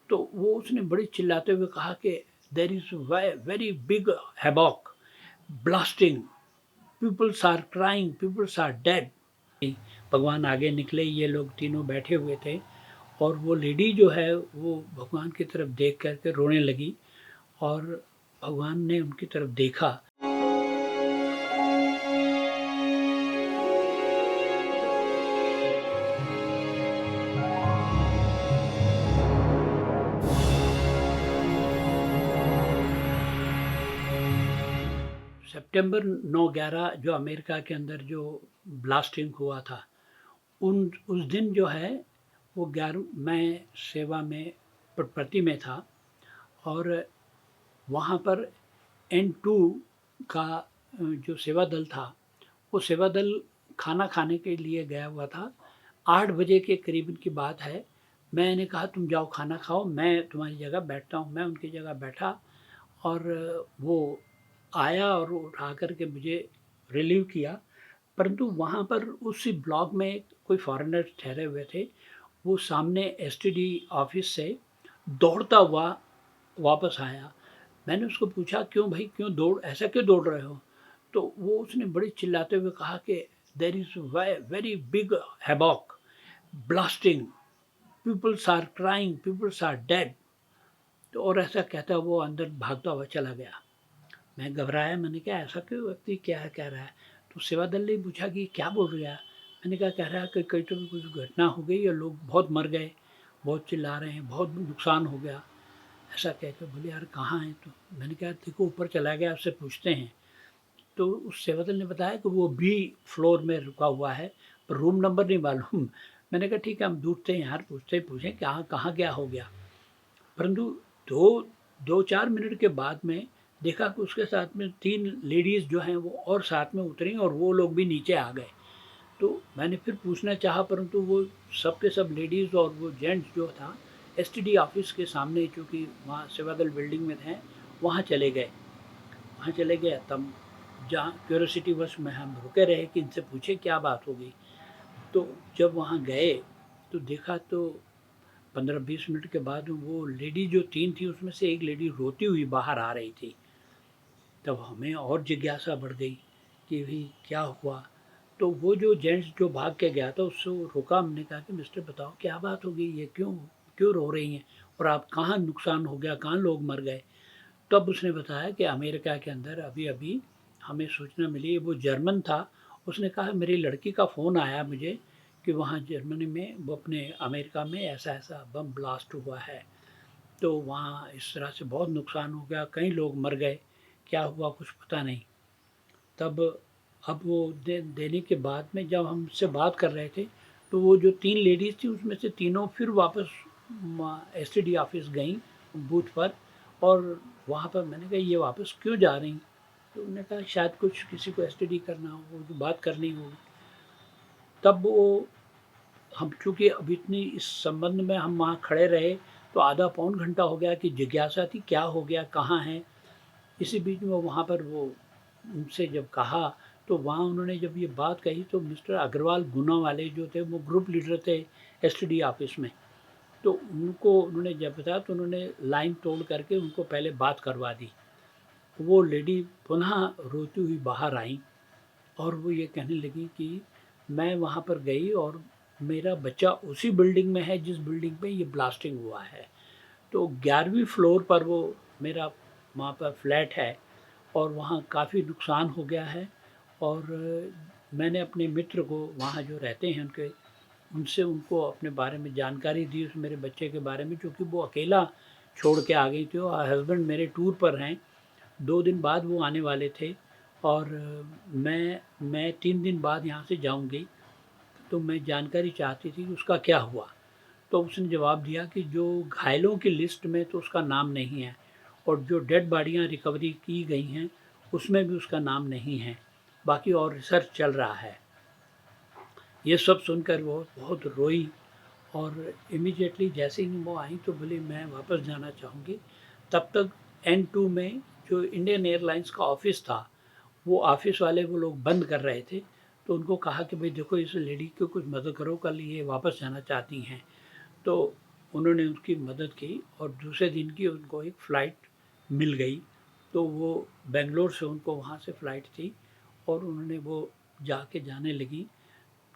तो वो उसने बड़ी चिल्लाते हुए कहा कि there is very big havoc blasting, peoples are crying, peoples are dead. भगवान आगे निकले, ये लोग तीनों बैठे हुए थे और वो लेडी जो है वो भगवान की तरफ देख करके रोने लगी और भगवान ने उनकी तरफ देखा। सितंबर 9/11 जो अमेरिका के अंदर जो ब्लास्टिंग हुआ था, उन उस दिन जो है वो 11 मैं सेवा में पुट्टपर्ती में था और वहाँ पर N2 का जो सेवा दल था, वो सेवा दल खाना खाने के लिए गया हुआ था। 8 बजे के करीबन की बात है। मैंने कहा तुम जाओ खाना खाओ, मैं तुम्हारी जगह बैठता हूँ। मैं उनकी जगह बैठा और वो आया और उठा कर के मुझे रिलीव किया। परंतु वहाँ पर उसी ब्लॉक में कोई फॉरेनर ठहरे हुए थे। वो सामने एसटीडी ऑफिस से दौड़ता हुआ वापस आया। मैंने उसको पूछा क्यों भाई, क्यों दौड़, ऐसा क्यों दौड़ रहे हो? तो वो उसने बड़ी चिल्लाते हुए कहा कि there is very big havoc blasting, peoples are crying, peoples are dead. तो और ऐसा कहता वो अंदर भागता हुआ चला गया। मैं घबराया, मैंने कहा ऐसा क्यों, व्यक्ति क्या है कह रहा है? तो सेवा दल ने पूछा कि क्या बोल रहा है? मैंने कहा कह रहा है कि कहीं तो भी कुछ घटना हो गई और लोग बहुत मर गए, बहुत चिल्ला रहे हैं, बहुत नुकसान हो गया। ऐसा कह के बोले यार कहाँ है? तो मैंने कहा देखो ऊपर चला गया, उससे पूछते हैं। तो उस सेवा दल ने बताया कि वो बी फ्लोर में रुका हुआ है, पर रूम नंबर नहीं मालूम। मैंने कहा ठीक है हम ढूंढते हैं यार, पूछते पूछें कहाँ कहाँ क्या हो गया। परंतु दो 2-4 मिनट के बाद में देखा कि उसके साथ में 3 लेडीज़ जो हैं वो और साथ में उतरी और वो लोग भी नीचे आ गए। तो मैंने फिर पूछना चाहा, परंतु वो सब के सब लेडीज़ और वो जेंट्स जो था एसटीडी ऑफिस के सामने, चूँकि वहाँ सेवादल बिल्डिंग में थे, वहाँ चले गए। वहाँ चले गए तब जहाँ क्यूरोसिटी वश में हम रुके रहे कि इनसे पूछे क्या बात हो गई। तो जब वहाँ गए तो देखा तो 15-20 मिनट के बाद वो लेडी जो 3 थी उसमें से एक लेडी रोती हुई बाहर आ रही थी। तब हमें और जिज्ञासा बढ़ गई कि भाई क्या हुआ? तो वो जो जेंट्स जो भाग के गया था उससे वो रुका। हमने कहा कि मिस्टर बताओ क्या बात हो गई, ये क्यों क्यों रो रही हैं और आप कहाँ नुकसान हो गया, कहाँ लोग मर गए? तब उसने बताया कि अमेरिका के अंदर अभी अभी हमें सूचना मिली, वो जर्मन था। उसने कहा मेरी लड़की का फ़ोन आया मुझे कि वहाँ जर्मनी में, वो अपने अमेरिका में ऐसा ऐसा बम ब्लास्ट हुआ है, तो वहाँ इस तरह से बहुत नुकसान हो गया, कई लोग मर गए, क्या हुआ कुछ पता नहीं। तब अब वो देने के बाद में जब हम उससे बात कर रहे थे तो वो जो 3 लेडीज़ थी उसमें से तीनों फिर वापस एसटीडी ऑफिस गई बूथ पर। और वहाँ पर मैंने कहा ये वापस क्यों जा रही? तो उन्होंने कहा शायद कुछ किसी को एसटीडी करना हो, बात करनी होगी। तब वो हम चूँकि अब इतनी इस संबंध में हम वहाँ खड़े रहे तो आधा पौन घंटा हो गया कि जिज्ञासा थी क्या हो गया, कहाँ हैं? इसी बीच में वहाँ पर वो उनसे जब कहा तो वहाँ उन्होंने जब ये बात कही तो मिस्टर अग्रवाल गुना वाले जो थे वो ग्रुप लीडर थे एसटीडी ऑफिस में। तो उनको उन्होंने जब बताया तो उन्होंने लाइन तोड़ करके उनको पहले बात करवा दी। वो लेडी पुनः रोती हुई बाहर आई और वो ये कहने लगी कि मैं वहाँ पर गई और मेरा बच्चा उसी बिल्डिंग में है जिस बिल्डिंग में ये ब्लास्टिंग हुआ है। तो 11वीं फ्लोर पर वो मेरा वहाँ पर फ्लैट है और वहाँ काफ़ी नुकसान हो गया है। और मैंने अपने मित्र को वहाँ जो रहते हैं उनके उनसे उनको अपने बारे में जानकारी दी, उस मेरे बच्चे के बारे में, क्योंकि वो अकेला छोड़ के आ गई थी और हस्बैंड मेरे टूर पर हैं, 2 दिन बाद वो आने वाले थे और मैं 3 दिन बाद यहाँ से जाऊँगी। तो मैं जानकारी चाहती थी कि उसका क्या हुआ। तो उसने जवाब दिया कि जो घायलों की लिस्ट में तो उसका नाम नहीं है और जो डेड बॉडियाँ रिकवरी की गई हैं उसमें भी उसका नाम नहीं है, बाकी और रिसर्च चल रहा है। ये सब सुनकर वो बहुत रोई और इमीडिएटली जैसे ही वो आई तो बोली मैं वापस जाना चाहूँगी। तब तक N2 में जो इंडियन एयरलाइंस का ऑफिस था वो ऑफिस वाले वो लोग बंद कर रहे थे। तो उनको कहा कि भाई देखो इस लेडी को कुछ मदद करो, कल ये वापस जाना चाहती हैं। तो उन्होंने उनकी मदद की और दूसरे दिन की उनको एक फ़्लाइट मिल गई। तो वो बेंगलोर से उनको वहाँ से फ़्लाइट थी और उन्होंने वो जाने लगी।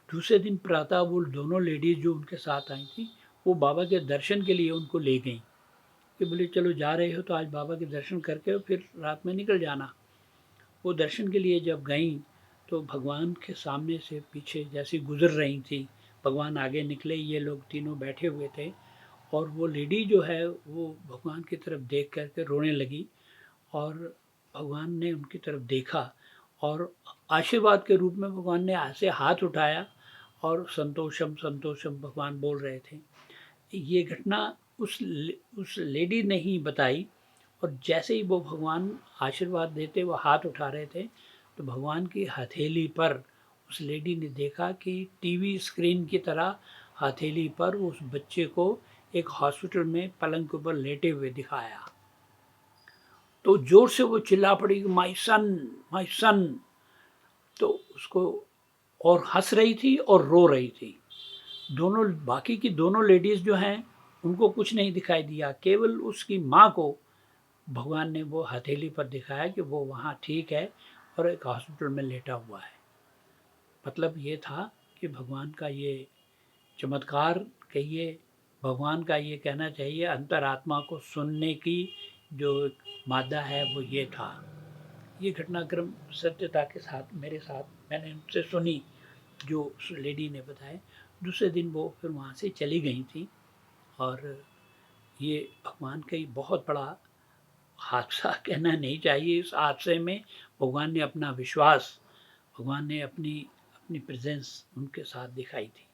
दूसरे दिन प्रातः वो दोनों लेडीज़ जो उनके साथ आई थी, वो बाबा के दर्शन के लिए उनको ले गईं कि बोले चलो जा रहे हो तो आज बाबा के दर्शन करके फिर रात में निकल जाना। वो दर्शन के लिए जब गईं तो भगवान के सामने से पीछे जैसे गुजर रही थी, भगवान आगे निकले, ये लोग तीनों बैठे हुए थे और वो लेडी जो है वो भगवान की तरफ देख करके रोने लगी और भगवान ने उनकी तरफ देखा और आशीर्वाद के रूप में भगवान ने ऐसे हाथ उठाया और संतोषम संतोषम भगवान बोल रहे थे। ये घटना उस लेडी ने ही बताई और जैसे ही वो भगवान आशीर्वाद देते वो हाथ उठा रहे थे तो भगवान की हथेली पर उस लेडी ने देखा कि टीवी स्क्रीन की तरह हथेली पर उस बच्चे को एक हॉस्पिटल में पलंग के ऊपर लेटे हुए दिखाया। तो जोर से वो चिल्ला पड़ी, माय सन, माय सन। तो उसको और हंस रही थी और रो रही थी। दोनों बाकी की दोनों लेडीज़ जो हैं उनको कुछ नहीं दिखाई दिया, केवल उसकी माँ को भगवान ने वो हथेली पर दिखाया कि वो वहाँ ठीक है और एक हॉस्पिटल में लेटा हुआ है। मतलब ये था कि भगवान का ये चमत्कार कहिए, भगवान का ये कहना चाहिए अंतरात्मा को सुनने की जो मादा है वो ये था। ये घटनाक्रम सत्यता के साथ मेरे साथ मैंने उनसे सुनी जो उस लेडी ने बताया। दूसरे दिन वो फिर वहाँ से चली गई थी और ये भगवान का ही बहुत बड़ा हादसा कहना नहीं चाहिए। इस हादसे में भगवान ने अपना विश्वास, भगवान ने अपनी अपनी प्रेजेंस उनके साथ दिखाई थी।